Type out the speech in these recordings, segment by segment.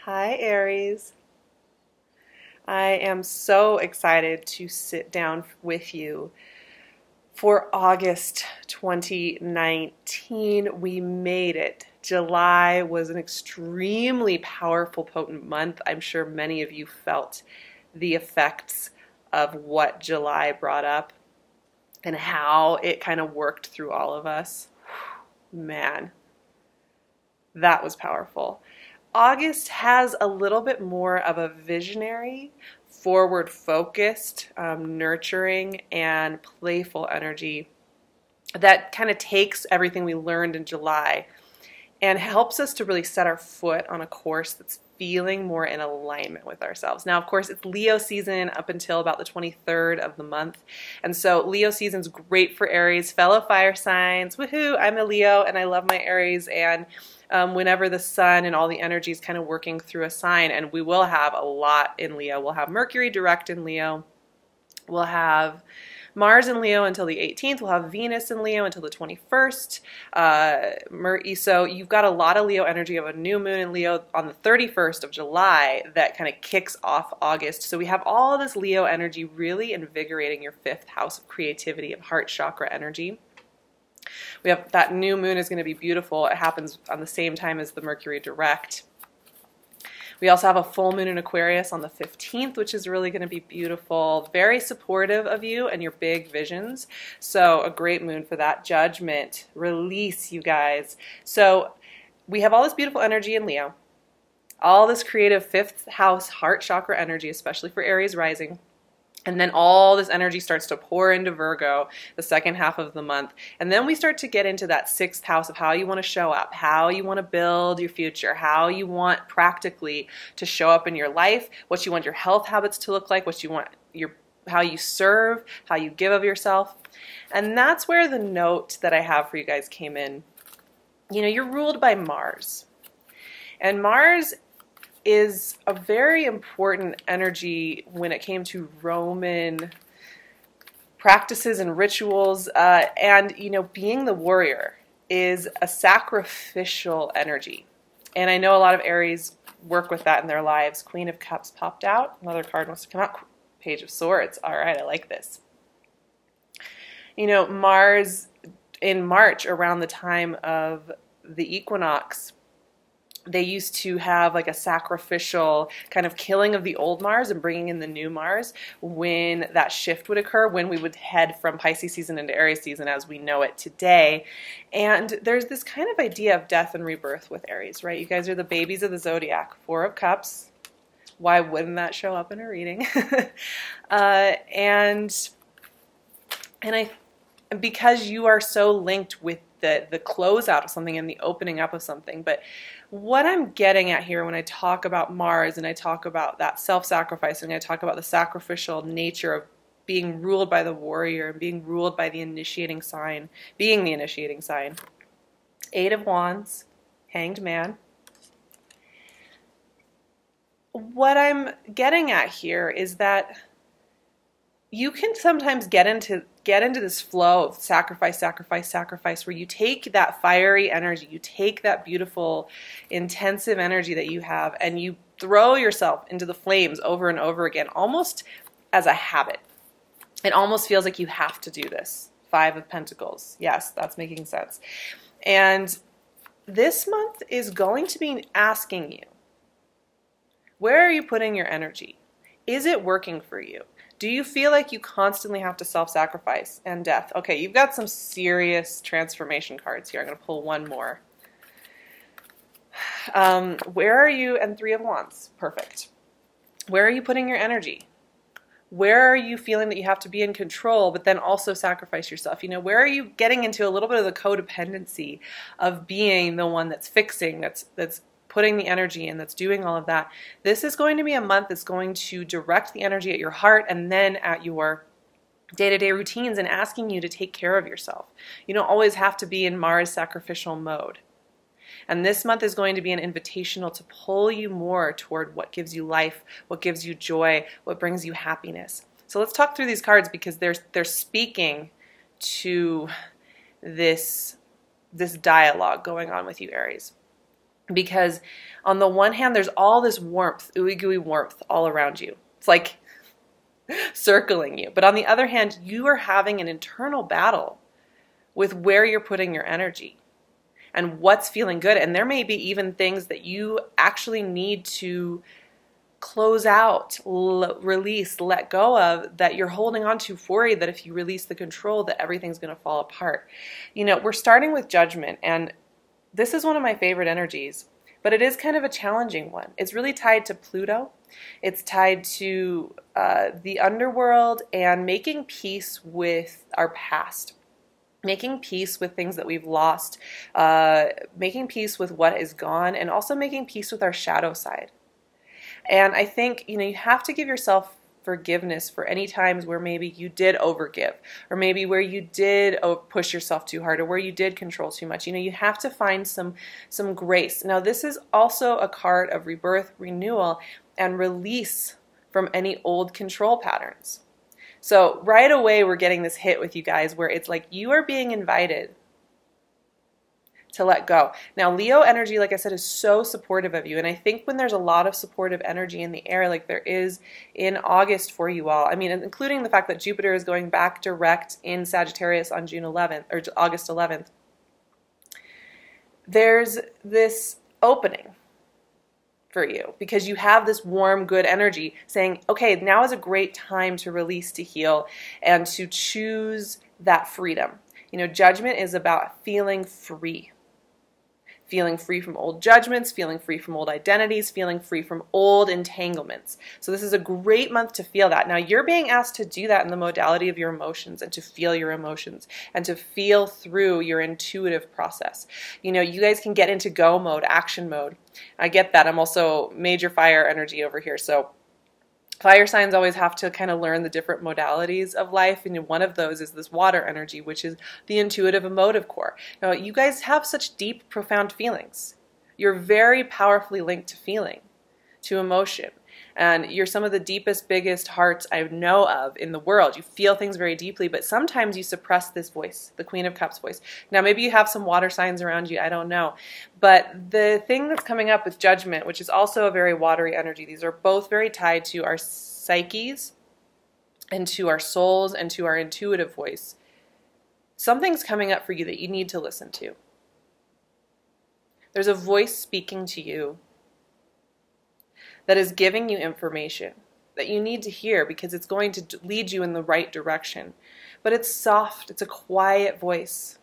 Hi, Aries. I am so excited to sit down with you for August 2019. We made it. July was an extremely powerful, potent month. I'm sure many of you felt the effects of what July brought up and how it kind of worked through all of us. Man, that was powerful. August has a little bit more of a visionary, forward-focused, nurturing, and playful energy that kind of takes everything we learned in July and helps us to really set our foot on a course that's feeling more in alignment with ourselves. Now, of course, it's Leo season up until about the 23rd of the month. And so Leo season's great for Aries, fellow fire signs. Woohoo, I'm a Leo and I love my Aries. And whenever the sun and all the energy is kind of working through a sign, and we will have a lot in Leo. We'll have Mercury direct in Leo. We'll have Mars in Leo until the 18th. We'll have Venus in Leo until the 21st. So you've got a lot of Leo energy of a new moon in Leo on the 31st of July that kind of kicks off August. So we have all this Leo energy really invigorating your fifth house of creativity, of heart chakra energy. We have that new moon is going to be beautiful. It happens on the same time as the Mercury direct. We also have a full moon in Aquarius on the 15th, which is really going to be beautiful. Very supportive of you and your big visions. So a great moon for that. Judgment, release, you guys. So we have all this beautiful energy in Leo. All this creative fifth house heart chakra energy, especially for Aries rising. And then all this energy starts to pour into Virgo the second half of the month. And then we start to get into that sixth house of how you want to show up, how you want to build your future, how you want practically to show up in your life, what you want your health habits to look like, what you want how you serve, how you give of yourself. And that's where the note that I have for you guys came in. You know, you're ruled by Mars. And Mars is a very important energy when it came to Roman practices and rituals. And, you know, being the warrior is a sacrificial energy. And I know a lot of Aries work with that in their lives. Queen of Cups popped out. Another card wants to come out. Page of Swords. All right, I like this. You know, Mars in March, around the time of the equinox, they used to have like a sacrificial kind of killing of the old Mars and bringing in the new Mars when that shift would occur, when we would head from Pisces season into Aries season as we know it today. And there's this kind of idea of death and rebirth with Aries, right? You guys are the babies of the zodiac. Four of Cups. Why wouldn't that show up in a reading? And because you are so linked with the closeout of something and the opening up of something. But what I'm getting at here when I talk about Mars and I talk about that self-sacrificing, I talk about the sacrificial nature of being ruled by the warrior and being ruled by the initiating sign, being the initiating sign. Eight of Wands, Hanged Man. What I'm getting at here is that you can sometimes get into this flow of sacrifice, sacrifice, sacrifice, where you take that fiery energy, you take that beautiful, intensive energy that you have, and you throw yourself into the flames over and over again, almost as a habit. It almost feels like you have to do this. Five of Pentacles. Yes, that's making sense. And this month is going to be asking you, where are you putting your energy? Is it working for you? Do you feel like you constantly have to self-sacrifice and death? Okay, you've got some serious transformation cards here. I'm going to pull one more. Where are you? And Three of Wands. Perfect. Where are you putting your energy? Where are you feeling that you have to be in control, but then also sacrifice yourself? You know, where are you getting into a little bit of the codependency of being the one that's fixing, that's putting the energy in, that's doing all of that? This is going to be a month that's going to direct the energy at your heart and then at your day-to-day routines and asking you to take care of yourself. You don't always have to be in Mars sacrificial mode. And this month is going to be an invitational to pull you more toward what gives you life, what gives you joy, what brings you happiness. So let's talk through these cards because they're speaking to this dialogue going on with you, Aries. Because on the one hand, there's all this warmth, ooey gooey warmth all around you. It's like circling you. But on the other hand, you are having an internal battle with where you're putting your energy and what's feeling good. And there may be even things that you actually need to close out, release, let go of, that you're holding on to, worried that if you release the control that everything's going to fall apart. We're starting with judgment, and this is one of my favorite energies, but it is kind of a challenging one. It's really tied to Pluto. It's tied to the underworld and making peace with our past, making peace with things that we've lost, making peace with what is gone, and also making peace with our shadow side. And I think, you have to give yourself forgiveness for any times where maybe you did overgive, or maybe where you did push yourself too hard, or where you did control too much. You have to find some grace. Now, this is also a card of rebirth, renewal, and release from any old control patterns. So right away, we're getting this hit with you guys where it's like you are being invited to let go. Now, Leo energy, like I said, is so supportive of you. And I think when there's a lot of supportive energy in the air, like there is in August for you all, including the fact that Jupiter is going back direct in Sagittarius on June 11th or August 11th, there's this opening for you because you have this warm, good energy saying, okay, now is a great time to release, to heal, and to choose that freedom. Judgment is about feeling free. Feeling free from old judgments, feeling free from old identities, feeling free from old entanglements. So this is a great month to feel that. Now, you're being asked to do that in the modality of your emotions and to feel your emotions and to feel through your intuitive process. You guys can get into go mode, action mode. I get that. I'm also major fire energy over here. So fire signs always have to kind of learn the different modalities of life, and one of those is this water energy, which is the intuitive emotive core. Now, you guys have such deep, profound feelings. You're very powerfully linked to feeling, to emotion, and you're some of the deepest, biggest hearts I know of in the world. You feel things very deeply, but sometimes you suppress this voice, the Queen of Cups voice. Now, maybe you have some water signs around you, I don't know. But the thing that's coming up with judgment, which is also a very watery energy, these are both very tied to our psyches and to our souls and to our intuitive voice. Something's coming up for you that you need to listen to. There's a voice speaking to you that is giving you information that you need to hear because it's going to lead you in the right direction. But it's soft. It's a quiet voice.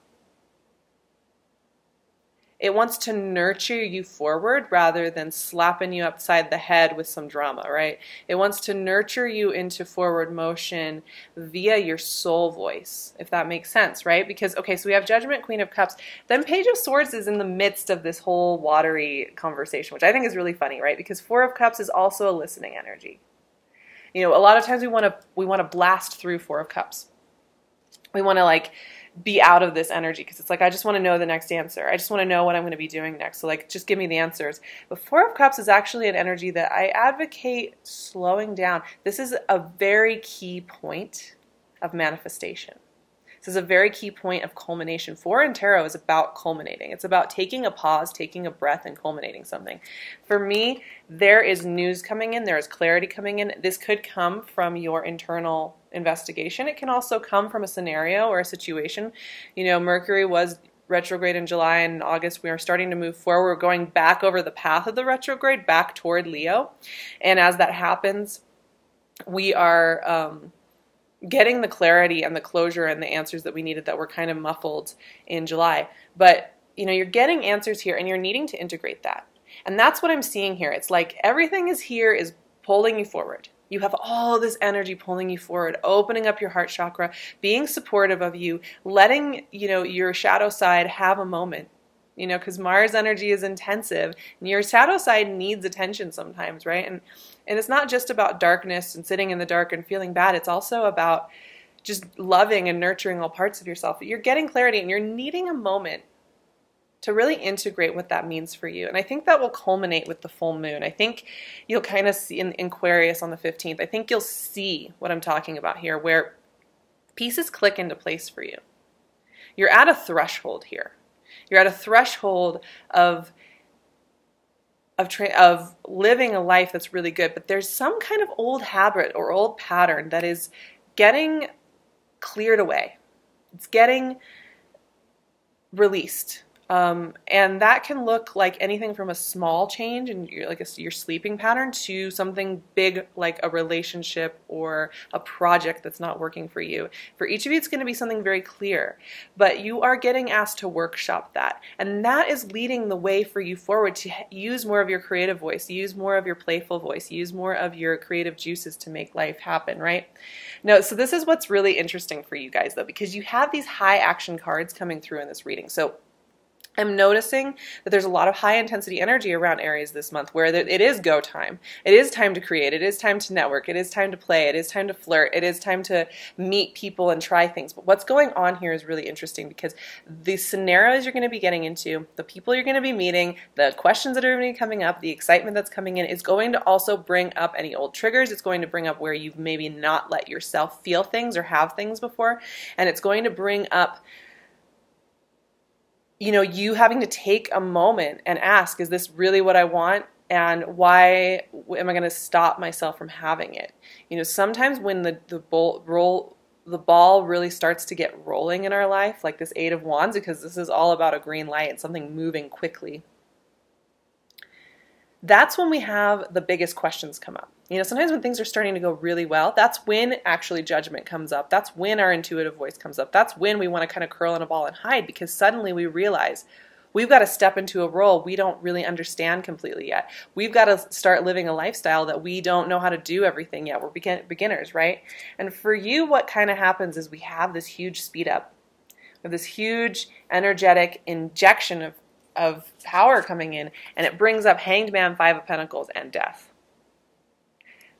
It wants to nurture you forward rather than slapping you upside the head with some drama, right? It wants to nurture you into forward motion via your soul voice, if that makes sense, right? Because, okay, so we have Judgment, Queen of Cups. Then Page of Swords is in the midst of this whole watery conversation, which I think is really funny, right? Because Four of Cups is also a listening energy. A lot of times we want to blast through Four of Cups. We want to be out of this energy because it's like, I just want to know the next answer. I just want to know what I'm going to be doing next. So just give me the answers. But Four of Cups is actually an energy that I advocate slowing down. This is a very key point of manifestation. This is a very key point of culmination. Four in tarot is about culminating. It's about taking a pause, taking a breath, and culminating something. For me, there is news coming in. There is clarity coming in. This could come from your internal investigation. It can also come from a scenario or a situation. Mercury was retrograde in July, and in August we are starting to move forward. We're going back over the path of the retrograde, back toward Leo. And as that happens, we are getting the clarity and the closure and the answers that we needed that were kind of muffled in July. But, you're getting answers here and you're needing to integrate that. And that's what I'm seeing here. It's like everything is pulling you forward. You have all this energy pulling you forward, opening up your heart chakra, being supportive of you, letting, your shadow side have a moment, because Mars energy is intensive and your shadow side needs attention sometimes, right? And it's not just about darkness and sitting in the dark and feeling bad. It's also about just loving and nurturing all parts of yourself. You're getting clarity and you're needing a moment to really integrate what that means for you. And I think that will culminate with the full moon. I think you'll kind of see in Aquarius on the 15th, I think you'll see what I'm talking about here, where pieces click into place for you. You're at a threshold here. You're at a threshold of of living a life that's really good, but there's some kind of old habit or old pattern that is getting cleared away. It's getting released. And that can look like anything from a small change in your sleeping pattern to something big like a relationship or a project that's not working for you. For each of you, it's going to be something very clear, but you are getting asked to workshop that. And that is leading the way for you forward to use more of your creative voice, use more of your playful voice, use more of your creative juices to make life happen, right? No, so this is what's really interesting for you guys though, because you have these high action cards coming through in this reading. So I'm noticing that there's a lot of high intensity energy around Aries this month where it is go time. It is time to create. It is time to network. It is time to play. It is time to flirt. It is time to meet people and try things. But what's going on here is really interesting because the scenarios you're going to be getting into, the people you're going to be meeting, the questions that are going to be coming up, the excitement that's coming in is going to also bring up any old triggers. It's going to bring up where you've maybe not let yourself feel things or have things before. And it's going to bring up you having to take a moment and ask, is this really what I want? And why am I going to stop myself from having it? Sometimes when the ball really starts to get rolling in our life, like this Eight of Wands, because this is all about a green light and something moving quickly, that's when we have the biggest questions come up. Sometimes when things are starting to go really well, that's when actually judgment comes up. That's when our intuitive voice comes up. That's when we want to kind of curl in a ball and hide, because suddenly we realize we've got to step into a role we don't really understand completely yet. We've got to start living a lifestyle that we don't know how to do everything yet. We're beginners, right? And for you, what kind of happens is we have this huge speed up, we have this huge energetic injection of power coming in, and it brings up Hanged Man, Five of Pentacles, and Death.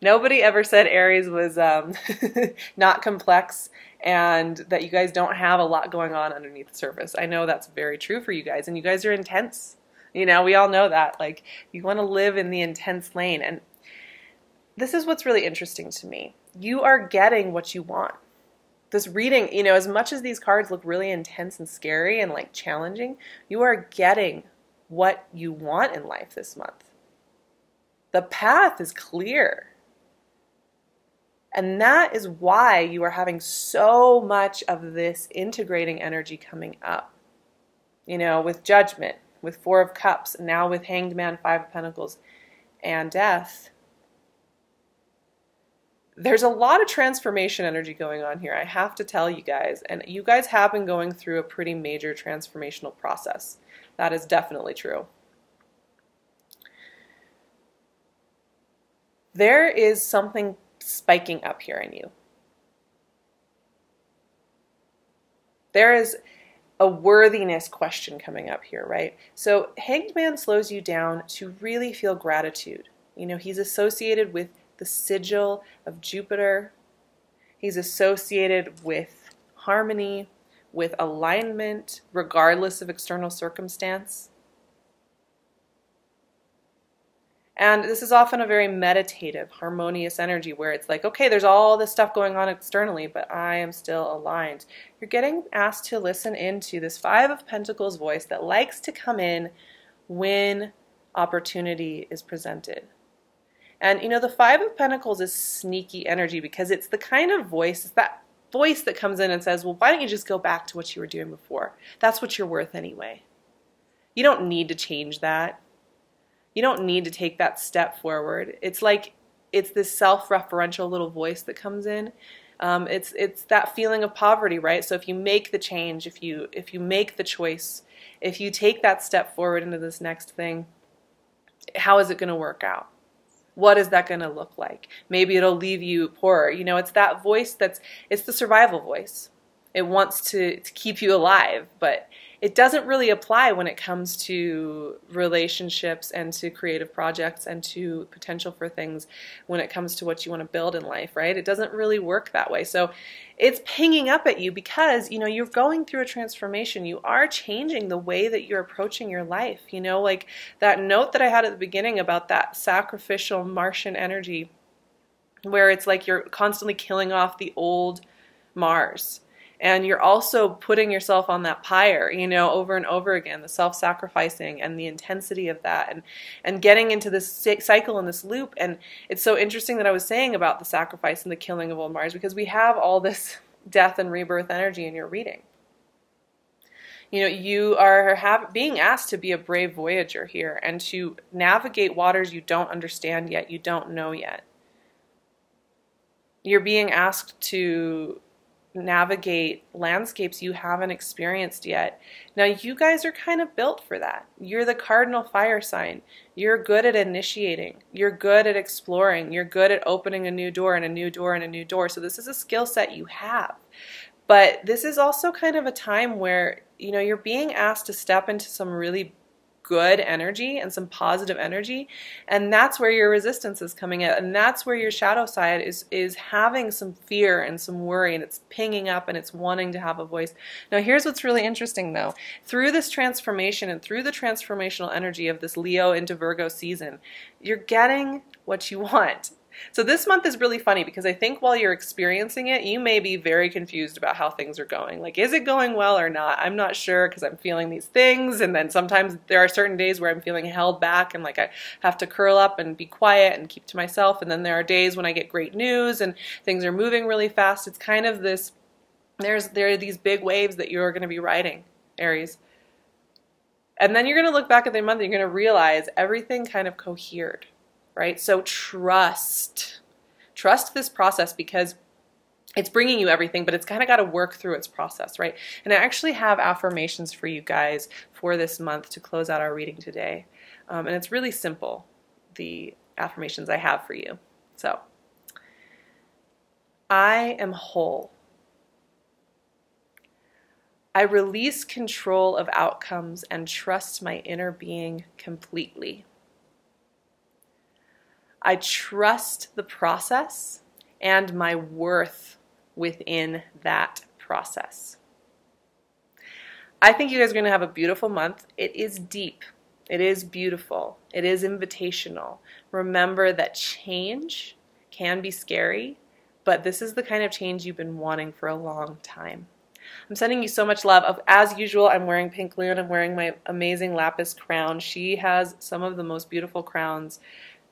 Nobody ever said Aries was not complex and that you guys don't have a lot going on underneath the surface. I know that's very true for you guys, and you guys are intense. We all know that. Like, you want to live in the intense lane, and this is what's really interesting to me. You are getting what you want. This reading, as much as these cards look really intense and scary and like challenging, you are getting what you want in life this month. The path is clear. And that is why you are having so much of this integrating energy coming up. With Judgment, with Four of Cups, and now with Hanged Man, Five of Pentacles, and Death. There's a lot of transformation energy going on here, I have to tell you guys. And you guys have been going through a pretty major transformational process. That is definitely true. There is something spiking up here in you. There is a worthiness question coming up here, right? So Hanged Man slows you down to really feel gratitude. He's associated with the sigil of Jupiter. He's associated with harmony, with alignment, regardless of external circumstance. And this is often a very meditative, harmonious energy where it's like, okay, there's all this stuff going on externally, but I am still aligned. You're getting asked to listen into this Five of Pentacles voice that likes to come in when opportunity is presented. And the Five of Pentacles is sneaky energy because it's the kind of voice, it's that voice that comes in and says, well, why don't you just go back to what you were doing before? That's what you're worth anyway. You don't need to change that. You don't need to take that step forward. It's this self-referential little voice that comes in. It's that feeling of poverty, right? So if you make the change, if you make the choice, if you take that step forward into this next thing, how is it going to work out? What is that going to look like? Maybe it'll leave you poorer. It's that voice it's the survival voice. It wants to keep you alive, but it doesn't really apply when it comes to relationships and to creative projects and to potential for things when it comes to what you want to build in life, right? It doesn't really work that way. So it's pinging up at you because, you're going through a transformation. You are changing the way that you're approaching your life. Like that note that I had at the beginning about that sacrificial Martian energy where it's like you're constantly killing off the old Mars. And you're also putting yourself on that pyre, you know, over and over again, the self-sacrificing and the intensity of that, and getting into this cycle and this loop. And it's so interesting that I was saying about the sacrifice and the killing of old Mars, because we have all this death and rebirth energy in your reading. You know, you are being asked to be a brave voyager here and to navigate waters you don't understand yet, you don't know yet. You're being asked to navigate landscapes you haven't experienced yet. Now, you guys are kind of built for that. You're the cardinal fire sign. You're good at initiating. You're good at exploring. You're good at opening a new door and a new door and a new door. So this is a skill set you have. But this is also kind of a time where, you know, you're being asked to step into some really good energy and some positive energy, and that's where your resistance is coming in, and that's where your shadow side is having some fear and some worry, and it's pinging up and it's wanting to have a voice. Now, here's what's really interesting though. Through this transformation and through the transformational energy of this Leo into Virgo season, you're getting what you want. So this month is really funny because I think while you're experiencing it, you may be very confused about how things are going. Like, is it going well or not? I'm not sure because I'm feeling these things. And then sometimes there are certain days where I'm feeling held back and like I have to curl up and be quiet and keep to myself. And then there are days when I get great news and things are moving really fast. It's kind of this, there are these big waves that you're going to be riding, Aries. And then you're going to look back at the month and you're going to realize everything kind of cohered. Right? So trust this process because it's bringing you everything, but it's kind of got to work through its process, right? And I actually have affirmations for you guys for this month to close out our reading today. And it's really simple, the affirmations I have for you. So, I am whole. I release control of outcomes and trust my inner being completely. I trust the process and my worth within that process. I think you guys are going to have a beautiful month. It is deep. It is beautiful. It is invitational. Remember that change can be scary, but this is the kind of change you've been wanting for a long time. I'm sending you so much love. As usual, I'm wearing PinkLune. I'm wearing my amazing lapis crown. She has some of the most beautiful crowns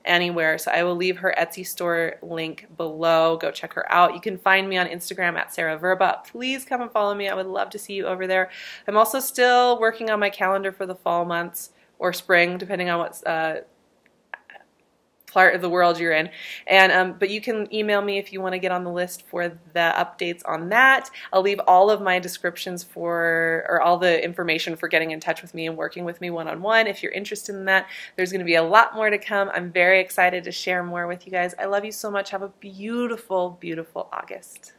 anywhere. So I will leave her Etsy store link below. Go check her out. You can find me on Instagram at SarahVerba. Please come and follow me. I would love to see you over there. I'm also still working on my calendar for the fall months or spring, depending on what part of the world you're in. And but you can email me if you want to get on the list for the updates on that. I'll leave all of my descriptions or all the information for getting in touch with me and working with me one-on-one if you're interested in that. There's going to be a lot more to come. I'm very excited to share more with you guys. I love you so much. Have a beautiful, beautiful August.